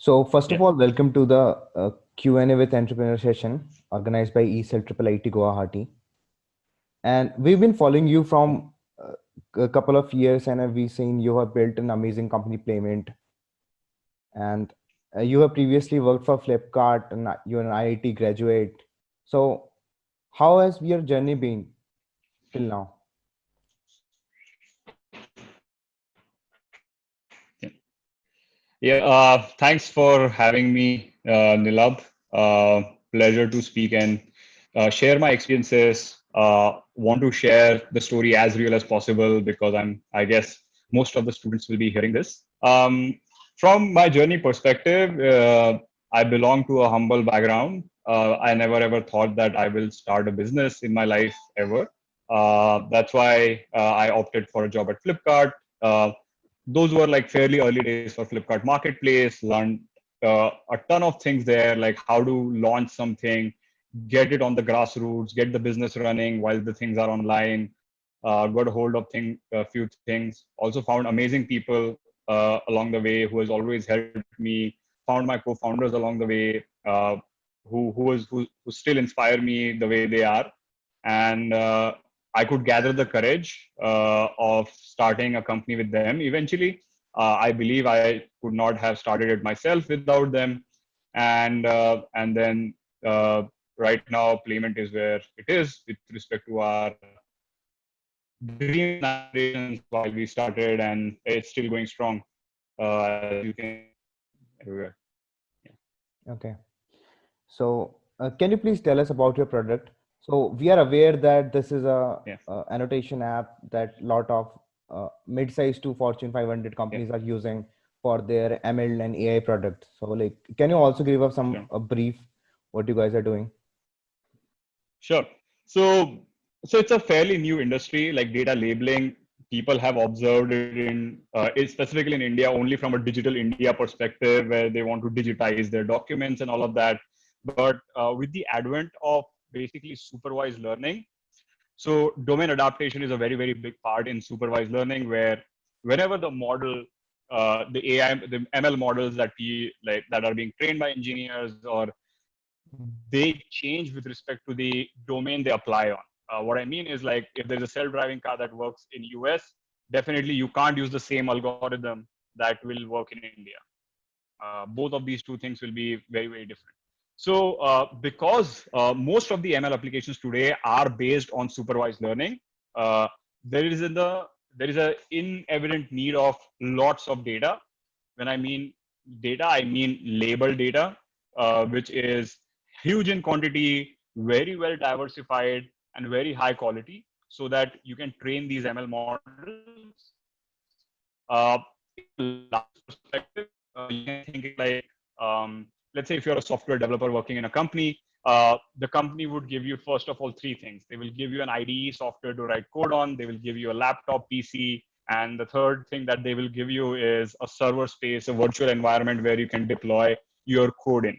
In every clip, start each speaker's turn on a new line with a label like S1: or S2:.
S1: So first of
S2: Yeah.
S1: all, welcome to the Q&A with Entrepreneur session organized by ECEL Triple IT Guwahati. And we've been following you from a couple of years, and we've seen you have built an amazing company, Payment, and you have previously worked for Flipkart, and you're an IIT graduate. So how has your journey been till now?
S2: Yeah. Thanks for having me, Nilab. Pleasure to speak and share my experiences. Want to share the story as real as possible because I guess most of the students will be hearing this. From my journey perspective, I belong to a humble background. I never ever thought that I will start a business in my life ever. That's why I opted for a job at Flipkart. Those were like fairly early days for Flipkart Marketplace. Learned a ton of things there, like how to launch something, get it on the grassroots, get the business running while the things are online. Got a hold of a few things. Also found amazing people along the way who has always helped me. Found my co-founders along the way who still inspire me the way they are, and I could gather the courage of starting a company with them. Eventually, I believe I could not have started it myself without them, and then right now, Payment is where it is with respect to our dreams and aspirations while we started, and it's still going strong, as you can everywhere. Yeah.
S1: Okay. So, can you please tell us about your product? So, we are aware that this is
S2: Yeah.
S1: a annotation app that lot of mid-sized to Fortune 500
S2: Yeah.
S1: companies are using for their ML and AI products. So, like, can you also give us some
S2: Sure.
S1: a brief what you guys are doing?
S2: Sure. So, so it's a fairly new industry, like data labeling. People have observed it specifically in India, only from a digital India perspective, where they want to digitize their documents and all of that. But with the advent of basically supervised learning, so domain adaptation is a very, very big part in supervised learning, where whenever the model, the AI, the ML models that are being trained by engineers, or they change with respect to the domain they apply on. What I mean is, like, if there's a self-driving car that works in US, definitely you can't use the same algorithm that will work in India. Both of these two things will be very, very different. So because most of the ML applications today are based on supervised learning, uh, there is in the there is a in evident need of lots of data. When I mean data, I mean labeled data, which is huge in quantity, very well diversified, and very high quality, so that you can train these ML models. In a large perspective, you can think it like, let's say if you're a software developer working in a company, the company would give you, first of all, three things. They will give you an IDE software to write code on. They will give you a laptop PC. And the third thing that they will give you is a server space, a virtual environment where you can deploy your code in.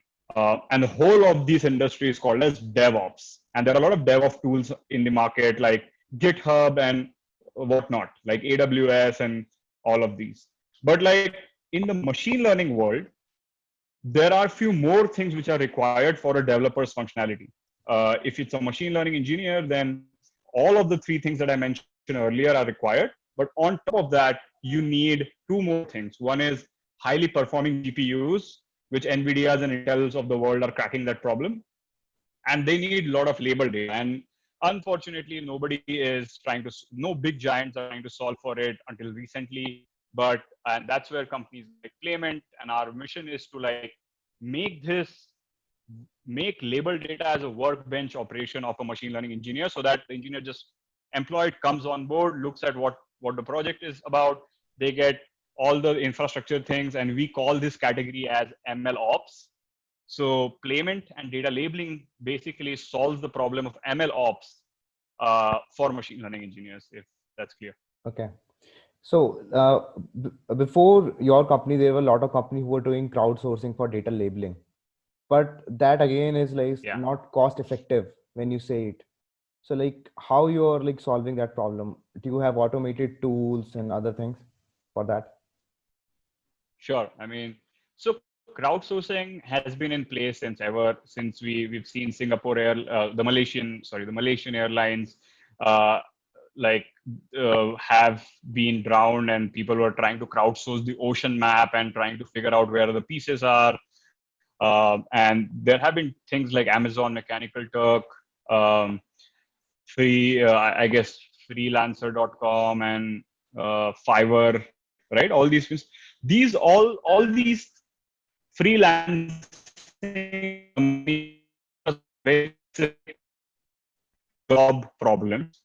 S2: And the whole of this industry is called as DevOps. And there are a lot of DevOps tools in the market, like GitHub and whatnot, like AWS and all of these. But like in the machine learning world, there are few more things which are required for a developer's functionality. If it's a machine learning engineer, then all of the three things that I mentioned earlier are required. But on top of that, you need two more things. One is highly performing GPUs, which NVIDIA's and Intel's of the world are cracking that problem. And they need a lot of label data. And unfortunately, no big giants are trying to solve for it until recently. But and that's where companies like Payment, and our mission is to like make this make label data as a workbench operation of a machine learning engineer, so that the engineer just employed comes on board, looks at what the project is about. They get all the infrastructure things, and we call this category as ML ops. So Payment and data labeling basically solves the problem of ML ops for machine learning engineers, if that's clear.
S1: Okay. So, before your company, there were a lot of companies who were doing crowdsourcing for data labeling, but that again is like
S2: Yeah.
S1: not cost effective when you say it. So like how you're like solving that problem? Do you have automated tools and other things for that?
S2: Sure. I mean, so crowdsourcing has been in place since we've seen Singapore the Malaysian Airlines uh, like have been drowned, and people were trying to crowdsource the ocean map and trying to figure out where the pieces are. And there have been things like Amazon Mechanical Turk, um, I guess freelancer.com and Fiverr, right? All these things. All these freelancing job problems.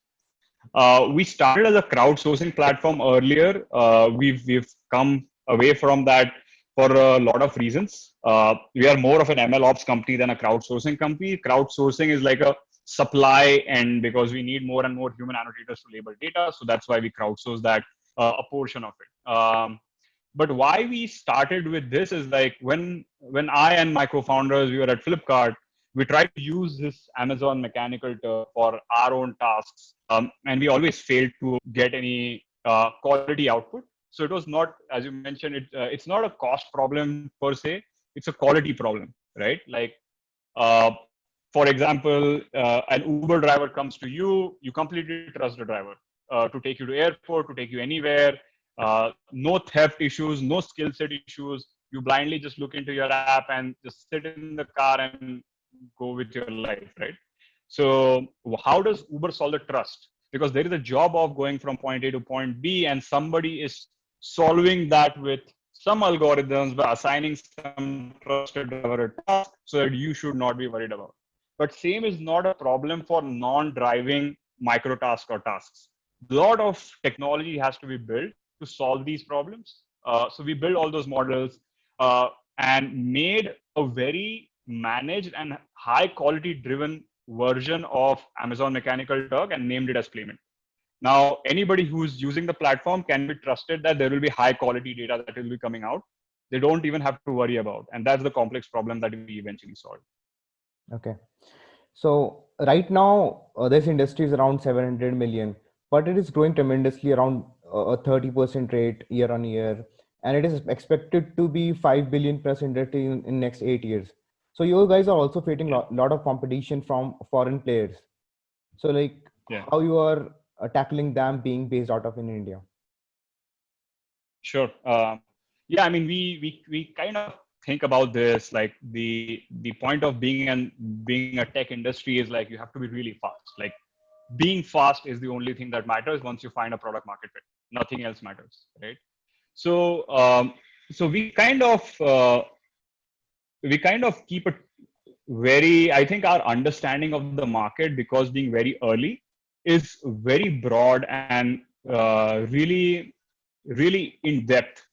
S2: We started as a crowdsourcing platform earlier. We've come away from that for a lot of reasons. We are more of an ML ops company than a crowdsourcing company. Crowdsourcing is like a supply end because we need more and more human annotators to label data. So that's why we crowdsource that a portion of it. But why we started with this is like when I and my co-founders, we were at Flipkart, we tried to use this Amazon Mechanical Turk for our own tasks, and we always failed to get any quality output. So it was not, as you mentioned, it's not a cost problem per se; it's a quality problem, right? Like, uh, for example, an Uber driver comes to you, you completely trust the driver to take you to airport, to take you anywhere. No theft issues, no skill set issues. You blindly just look into your app and just sit in the car and go with your life, right? So how does Uber solve the trust? Because there is a job of going from point A to point B, and somebody is solving that with some algorithms by assigning some trusted driver a task so that you should not be worried about. But same is not a problem for non-driving micro tasks or tasks. A lot of technology has to be built to solve these problems. So we built all those models and made a very managed and high quality driven version of Amazon Mechanical Turk and named it as Playment. Now, anybody who's using the platform can be trusted that there will be high quality data that will be coming out. They don't even have to worry about. And that's the complex problem that we eventually solve.
S1: Okay. So right now, this industry is around 700 million, but it is growing tremendously around a 30% rate year on year, and it is expected to be 5 billion plus industry in next 8 years. So you guys are also facing a lot of competition from foreign players. So like
S2: Yeah.
S1: how you are tackling them being based out of in India?
S2: Sure. Yeah, I mean, we kind of think about this like the point of being a tech industry is like you have to be really fast. Like being fast is the only thing that matters once you find a product market fit. Nothing else matters, right? So so we kind of keep it very. I think our understanding of the market, because being very early, is very broad and really in depth.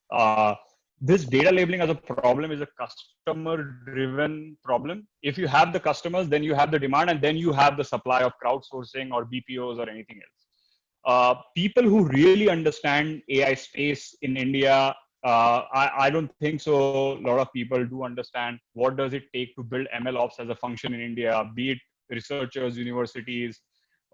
S2: This data labeling as a problem is a customer driven problem. If you have the customers, then you have the demand, and then you have the supply of crowdsourcing or BPOs or anything else. People who really understand AI space in India, I don't think so. A lot of people do understand what does it take to build ML ops as a function in India, be it researchers, universities,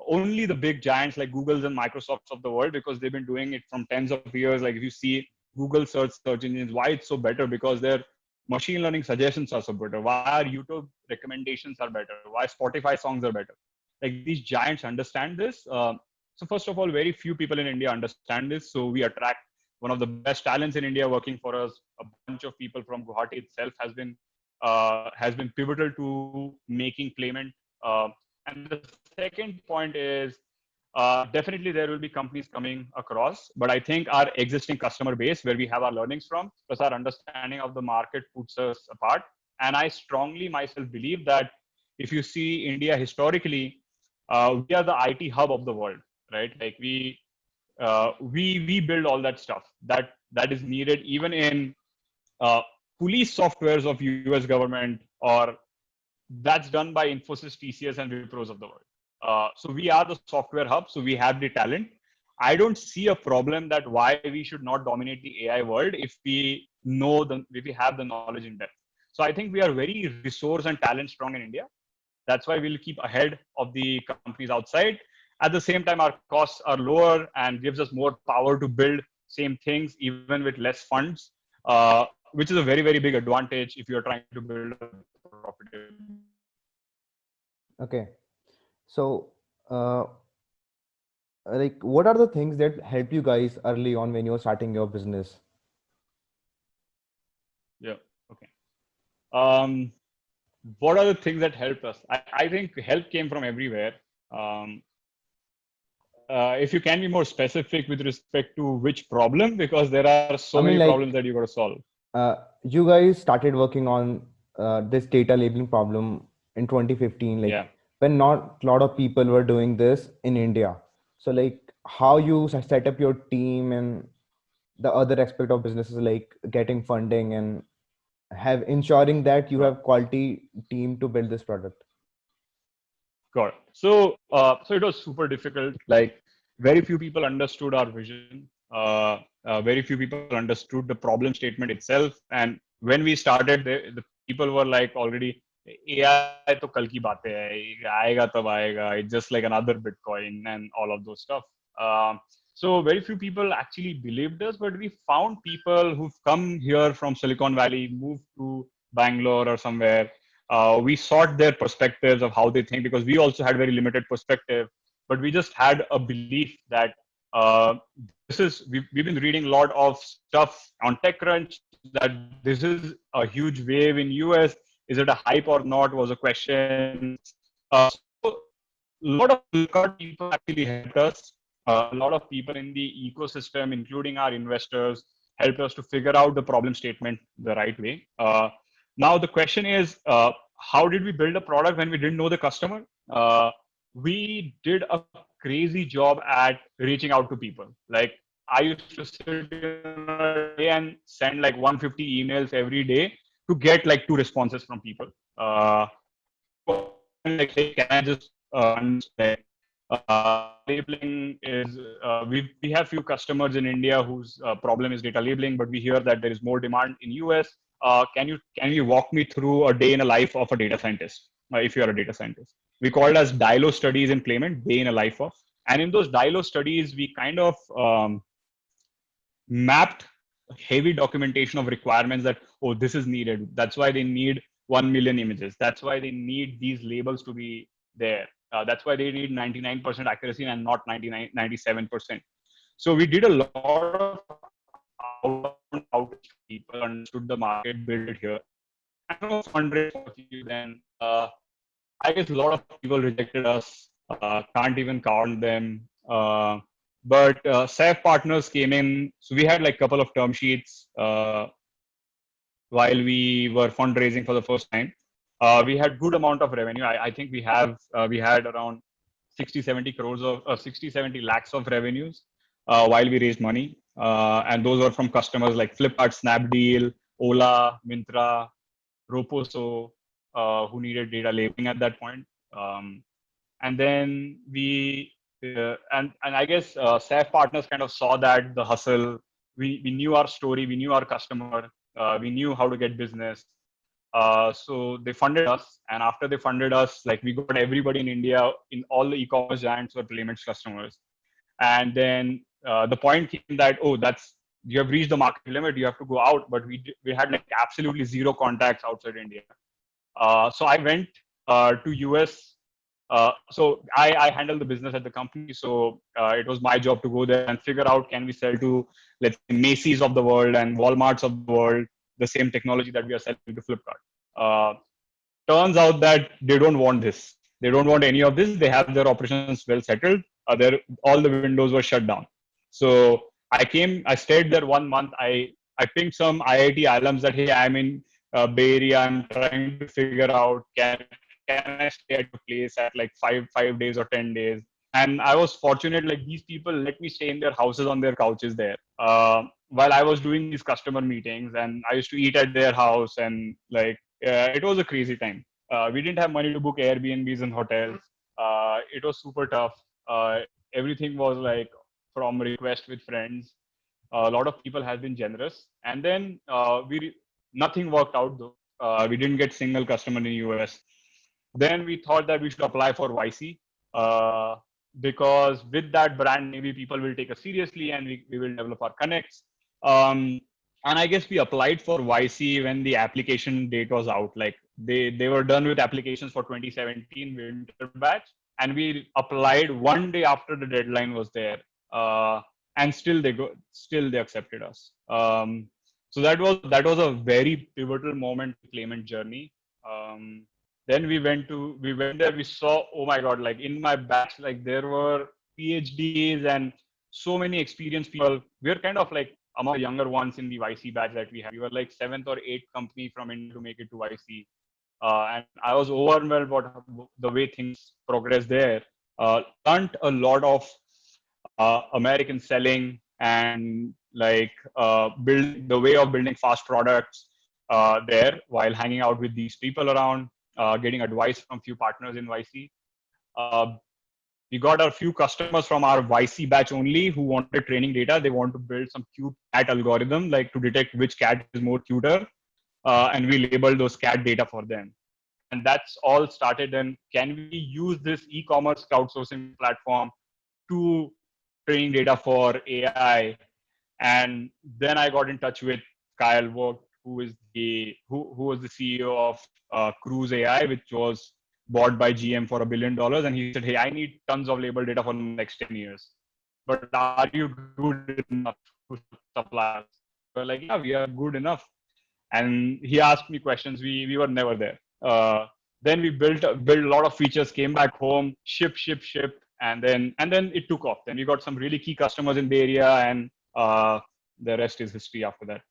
S2: only the big giants like Google's and Microsoft's of the world, because they've been doing it from tens of years. Like if you see Google search engines, why it's so better? Because their machine learning suggestions are so better. Why our YouTube recommendations are better? Why Spotify songs are better? Like these giants understand this. So first of all, very few people in India understand this. So we attract one of the best talents in India working for us. A bunch of people from Guwahati itself has been pivotal to making Playment. And the second point is definitely there will be companies coming across, but I think our existing customer base, where we have our learnings from, plus our understanding of the market, puts us apart. And I strongly myself believe that if you see India historically, we are the IT hub of the world, right? Like we build all that stuff that is needed even in uh, police softwares of US government, or that's done by Infosys, TCS, and Wipros of the world. So we are the software hub, so we have the talent. I don't see a problem that why we should not dominate the AI world if we have the knowledge in depth. So I think we are very resource and talent strong in India. That's why we'll keep ahead of the companies outside. At the same time, our costs are lower and gives us more power to build same things even with less funds. which is a very, very big advantage if you're trying to build a profitable.
S1: Okay. So, like, what are the things that help you guys early on when you're starting your business?
S2: Yeah. Okay. Um, what are the things that helped us? I think help came from everywhere. Um, if you can be more specific with respect to which problem, because there are so
S1: I
S2: many
S1: mean,
S2: problems
S1: like,
S2: that you got to solve.
S1: you guys started working on this data labeling problem in 2015, like
S2: Yeah.
S1: when not a lot of people were doing this in India. So, like, how you set up your team and the other aspect of businesses, like getting funding and have ensuring that you
S2: Got
S1: have quality team to build this product.
S2: Got it. So it was super difficult. Like very few people understood our vision. Very few people understood the problem statement itself. And when we started, the people were like already AI to kal ki baatein hai. Aayega tab aayega. It's just like another Bitcoin and all of those stuff. So very few people actually believed us, but we found people who've come here from Silicon Valley, moved to Bangalore or somewhere. We sought their perspectives of how they think because we also had very limited perspective, but we just had a belief that we've been reading a lot of stuff on TechCrunch that this is a huge wave in US. Is it a hype or not? Was a question. So a lot of Flipkart people actually helped us. A lot of people in the ecosystem, including our investors, helped us to figure out the problem statement the right way. Now the question is, how did we build a product when we didn't know the customer? We did a crazy job at reaching out to people. Like I used to sit in a day and send like 150 emails every day to get like 2 responses from people. Like, hey, can I just understand? Labeling is we have few customers in India whose problem is data labeling, but we hear that there is more demand in US. Can you walk me through a day in a life of a data scientist? If you are a data scientist, we call it as Dilo studies in Playment, day in a life of. And in those Dilo studies, we kind of mapped heavy documentation of requirements that, oh, this is needed. That's why they need 1 million images. That's why they need these labels to be there. That's why they need 99% accuracy and not 97%. So we did a lot of outbound outreach to people, understood the market, built it here. And fundraise for you then. I guess a lot of people rejected us. Can't even count them. But SAF partners came in. So we had like a couple of term sheets while we were fundraising for the first time. We had good amount of revenue. I think we had around 60, 70 crores of 60, 70 lakhs of revenues while we raised money. And those were from customers like Flipkart, Snapdeal, Ola, Myntra, Roposo, who needed data labeling at that point. And then and I guess SAF partners kind of saw that the hustle. We knew our story, we knew our customer, we knew how to get business. So they funded us, and after they funded us, like we got everybody in India, in all the e-commerce giants were Playment's customers. And then the point came that, oh, that's you have reached the market limit, you have to go out. But we had like absolutely zero contacts outside India. So I went to US. So I handled the business at the company. So it was my job to go there and figure out, can we sell to, let's say, Macy's of the world and Walmarts of the world the same technology that we are selling to Flipkart. Turns out that they don't want this. They don't want any of this. They have their operations well settled. All the windows were shut down. So I stayed there 1 month. I pinged some IIT alums that, hey, I'm in Bay Area. I'm trying to figure out, can I stay at a place at like five days or 10 days? And I was fortunate, like these people let me stay in their houses on their couches there. While I was doing these customer meetings, and I used to eat at their house, and like it was a crazy time. We didn't have money to book Airbnbs and hotels. It was super tough. Everything was like from request with friends. A lot of people have been generous, and then nothing worked out though. We didn't get single customer in US. Then we thought that we should apply for YC, because with that brand, maybe people will take us seriously, and we will develop our connects. Um, And I guess we applied for YC when the application date was out. Like they were done with applications for 2017 winter batch, and we applied one day after the deadline was there. And still they accepted us. So that was a very pivotal moment in Claimant journey. Then we went there, we saw, oh my god, like in my batch, like there were PhDs and so many experienced people. We are kind of like among the younger ones in the YC batch that we had. We were like seventh or eighth company from India to make it to YC. And I was overwhelmed about the way things progressed there. Learned a lot of American selling and like build the way of building fast products there while hanging out with these people around, getting advice from few partners in YC. Uh, we got a few customers from our YC batch only who wanted training data. They want to build some cute cat algorithm, like to detect which cat is more cuter, and we labeled those cat data for them. And that's all started. And can we use this e-commerce crowdsourcing platform to training data for AI? And then I got in touch with Kyle Vogt, who was the CEO of Cruise AI, which was bought by GM for $1 billion. And he said, "Hey, I need tons of label data for the next 10 years. But are you good enough to supply us?" We're like, "Yeah, we are good enough." And he asked me questions. We were never there. Then we built a lot of features, came back home, ship, and then it took off. Then we got some really key customers in Bay Area, and the rest is history after that.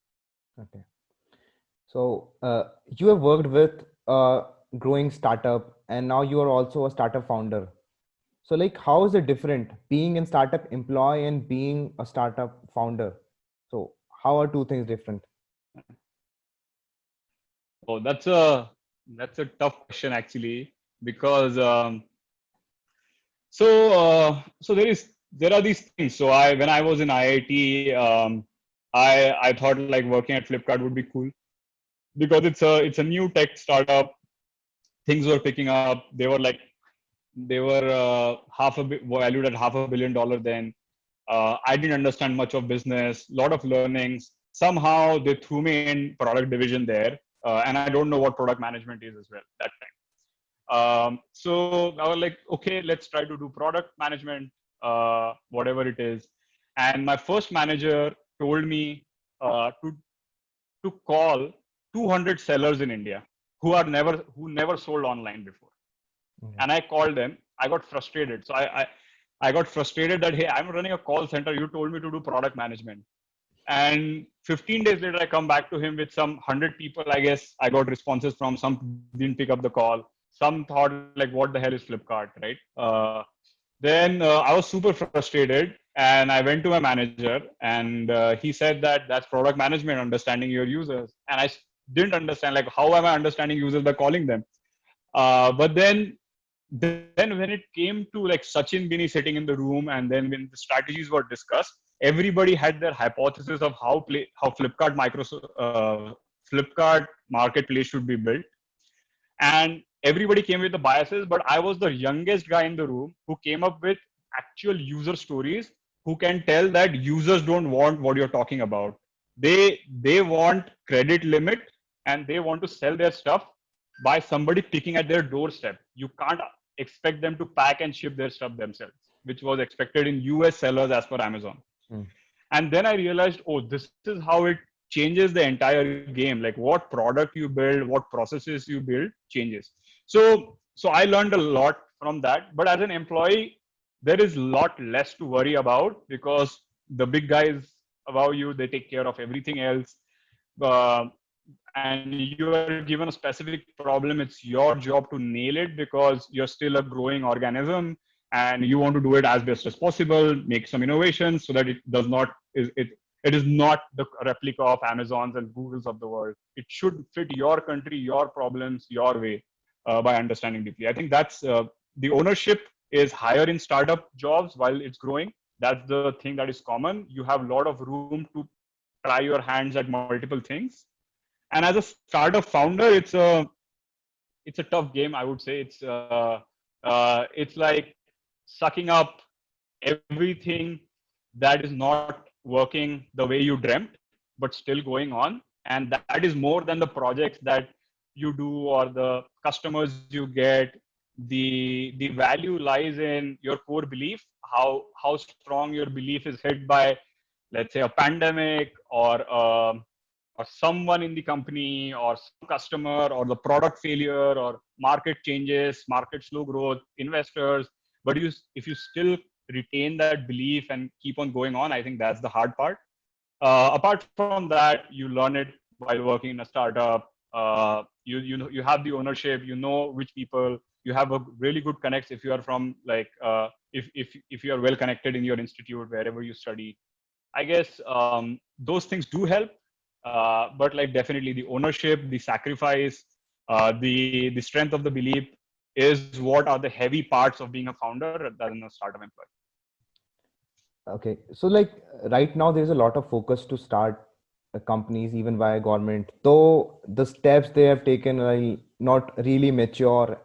S1: Okay. So you have worked with a growing startup, and now you are also a startup founder. So like, how is it different being in startup employee and being a startup founder? So how are two things different?
S2: Oh, that's a tough question actually, because so there are these things. So when I was in IIT, I thought like working at Flipkart would be cool because it's a new tech startup. Things were picking up. They were valued at $500 million then. I didn't understand much of business, lot of learnings. Somehow they threw me in product division there, and I don't know what product management is as well that time. So I was like, okay, let's try to do product management, whatever it is. And my first manager told me to call 200 sellers in India who never sold online before. And I called them. I got frustrated. So I got frustrated that, hey, I'm running a call center. You told me to do product management. And 15 days later, I come back to him with some 100 people. I guess I got responses from. Some didn't pick up the call. Some thought like, what the hell is Flipkart, right? Then I was super frustrated, and I went to my manager, and he said that that's product management, understanding your users. And I didn't understand, like, how am I understanding users by calling them? But then when it came to like Sachin Bini sitting in the room, and then when the strategies were discussed, everybody had their hypothesis of how Flipkart marketplace should be built, and everybody came with the biases. But I was the youngest guy in the room who came up with actual user stories, who can tell that users don't want what you're talking about. They want credit limit, and they want to sell their stuff by somebody picking at their doorstep. You can't expect them to pack and ship their stuff themselves, which was expected in US sellers as per Amazon. And then I realized, oh, this is how it changes the entire game. Like what product you build, what processes you build changes. So I learned a lot from that. But as an employee, there is a lot less to worry about because the big guys above you, they take care of everything else. Uh, and you are given a specific problem, it's your job to nail it because you're still a growing organism and you want to do it as best as possible, make some innovations so that it is not the replica of Amazons and Googles of the world. It should fit your country, your problems, your way, by understanding deeply. I think that's the ownership is higher in startup jobs while it's growing. That's the thing that is common. You have a lot of room to try your hands at multiple things. And as a startup founder, it's a tough game. I would say it's like sucking up everything that is not working the way you dreamt, but still going on. And that is more than the projects that you do or the customers you get. The value lies in your core belief, how strong your belief is hit by, let's say, a pandemic or someone in the company or some customer or the product failure or market changes, market slow growth, investors. But if you still retain that belief and keep on going on, I think that's the hard part. Apart from that, you learn it while working in a startup. You have the ownership. You know which people. You have a really good connects if you are from like if you are well connected in your institute wherever you study. I guess those things do help, but like definitely the ownership, the sacrifice, the strength of the belief is what are the heavy parts of being a founder rather than a startup employee.
S1: Okay, so like right now there's a lot of focus to start companies even by government, though the steps they have taken are not really mature.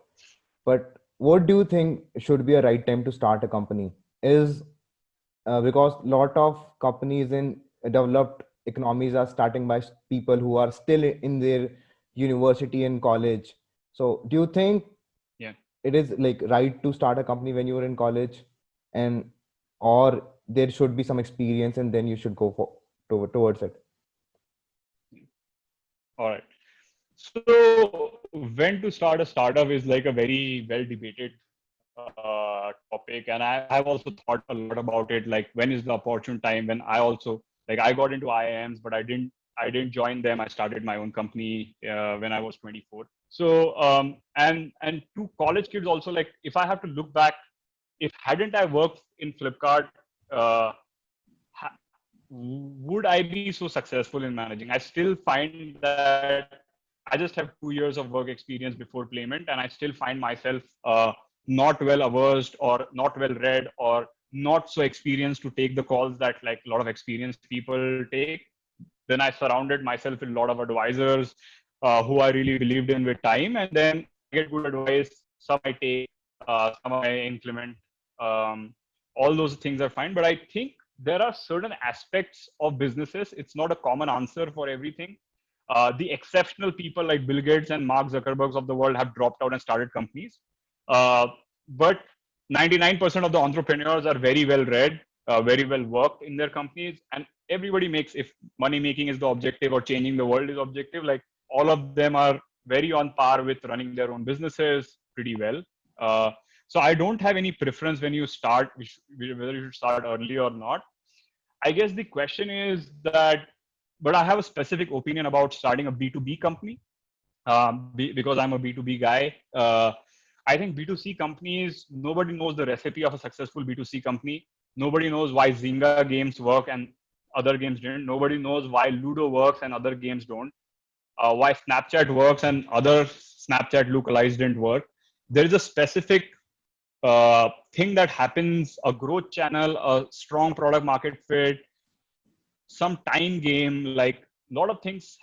S1: But what do you think should be a right time to start a company? Is because a lot of companies in developed economies are starting by people who are still in their university and college. So do you think
S2: Yeah.
S1: it is like right to start a company when you were in college, and or there should be some experience and then you should go towards it?
S2: All right. So when to start a startup is like a very well debated topic, and I've also thought a lot about it. Like, when is the opportune time? When I also like I got into IIMs, but I didn't join them. I started my own company when I was 24. So and to college kids also, like if I have to look back, if hadn't I worked in Flipkart, uh, would I be so successful in managing? I still find that I just have 2 years of work experience before Playment, and I still find myself not well versed or not well read or not so experienced to take the calls that like a lot of experienced people take. Then I surrounded myself with a lot of advisors who I really believed in with time, and then I get good advice. Some I take, some I implement. Um, all those things are fine, but I think there are certain aspects of businesses. It's not a common answer for everything. The exceptional people like Bill Gates and Mark Zuckerberg of the world have dropped out and started companies. But 99% of the entrepreneurs are very well read, very well worked in their companies, and everybody makes, if money making is the objective or changing the world is objective, like all of them are very on par with running their own businesses pretty well. Uh, so I don't have any preference when you start, whether you should start early or not. I guess the question is that, but I have a specific opinion about starting a B2B company because I'm a B2B guy. I think B2C companies, nobody knows the recipe of a successful B2C company. Nobody knows why Zynga games work and other games didn't. Nobody knows why Ludo works and other games don't. Why Snapchat works and other Snapchat lookalikes didn't work. There is a specific thing that happens, a growth channel, a strong product market fit, some time game, like a lot of things,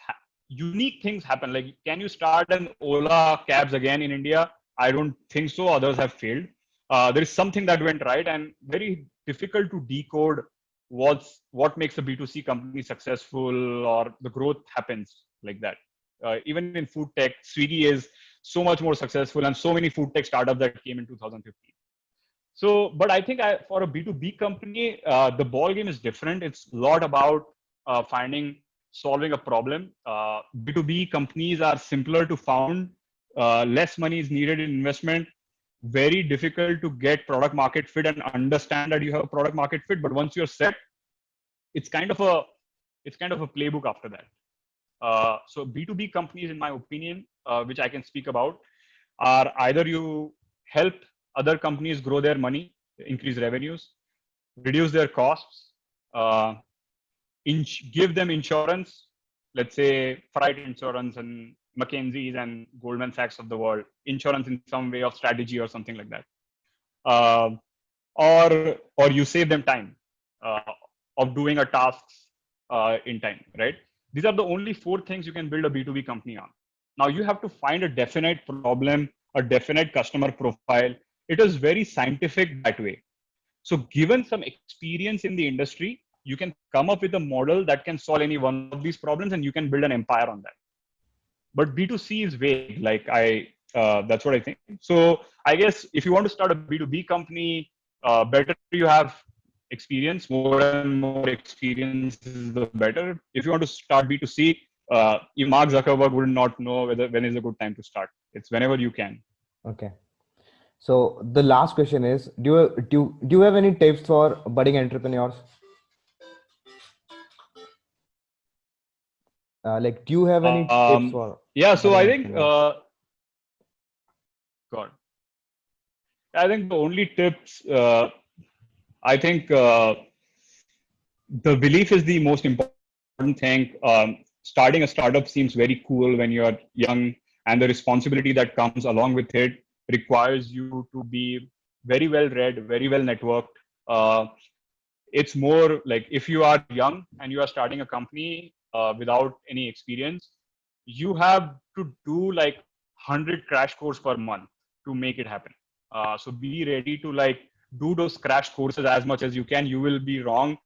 S2: unique things happen. Like, can you start an Ola cabs again in India? I don't think so. Others have failed. There is something that went right, and very difficult to decode what makes a B2C company successful or the growth happens like that. Even in food tech, Swiggy is so much more successful, and so many food tech startups that came in 2015. So, but I think for a B2B company, the ball game is different. It's a lot about solving a problem. B2B companies are simpler to found. Less money is needed in investment. Very difficult to get product market fit and understand that you have a product market fit. But once you're set, it's kind of a playbook after that. So B2B companies, in my opinion, which I can speak about, are either you help other companies grow their money, increase revenues, reduce their costs, give them insurance, let's say Fright Insurance and McKinsey's and Goldman Sachs of the world, insurance in some way of strategy or something like that. Or you save them time of doing a task in time, right? These are the only 4 things you can build a B2B company on. Now you have to find a definite problem, a definite customer profile. It is very scientific that way. So given some experience in the industry, you can come up with a model that can solve any one of these problems, and you can build an empire on that. But B2C is vague. Like that's what I think. So I guess if you want to start a B2B company, better you have experience. More and more experience is the better. If you want to start B2C, even Mark Zuckerberg would not know when is a good time to start. It's whenever you can.
S1: Okay. So the last question is, do you have any tips for budding entrepreneurs? Like, do you have any tips for
S2: Yeah. So
S1: budding
S2: I think,
S1: entrepreneurs?
S2: God, I think the only tips, I think the belief is the most important thing. Starting a startup seems very cool when you're young, and the responsibility that comes along with it requires you to be very well read, very well networked. It's more like if you are young and you are starting a company without any experience, you have to do like 100 crash course per month to make it happen. So be ready to like do those crash courses as much as you can. You will be wrong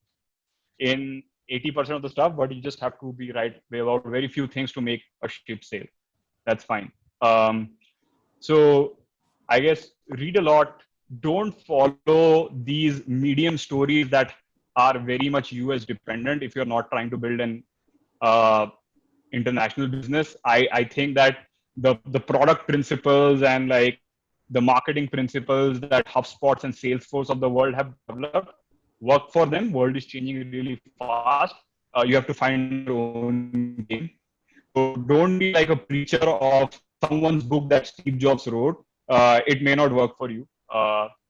S2: in 80% of the stuff, but you just have to be right about very few things to make a ship sail. That's fine. So I guess read a lot. Don't follow these medium stories that are very much US dependent if you're not trying to build an international business. I think that the product principles and like the marketing principles that HubSpots and Salesforce of the world have developed work for them. World is changing really fast. You have to find your own game. So don't be like a preacher of someone's book that Steve Jobs wrote. It may not work for you.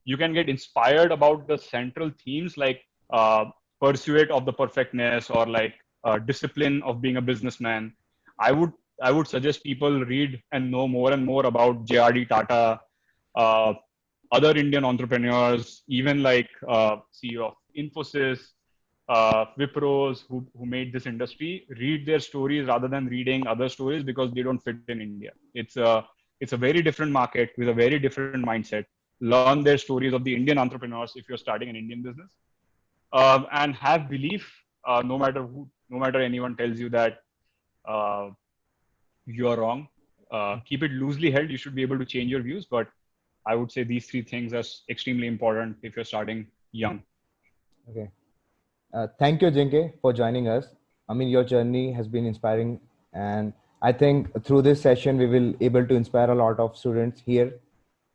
S2: You can get inspired about the central themes like pursuit of the perfectness or like discipline of being a businessman. I would suggest people read and know more and more about JRD Tata, uh, other Indian entrepreneurs, even like CEO of Infosys, Wipros who made this industry. Read their stories rather than reading other stories because they don't fit in India. It's a very different market with a very different mindset. Learn their stories of the Indian entrepreneurs if you're starting an Indian business, and have belief. No matter anyone tells you that uh, you are wrong. Keep it loosely held. You should be able to change your views, but I would say these three things are extremely important if you're starting young.
S1: Okay. Thank you, Jinke, for joining us. I mean, your journey has been inspiring, and I think through this session we will able to inspire a lot of students here.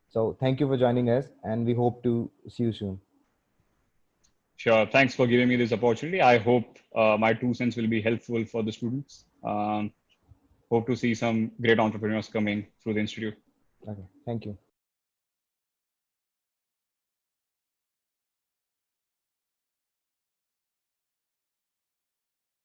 S1: So thank you for joining us, and we hope to see you soon.
S2: Sure. Thanks for giving me this opportunity. I hope my 2 cents will be helpful for the students. Hope to see some great entrepreneurs coming through the institute.
S1: Okay. Thank you.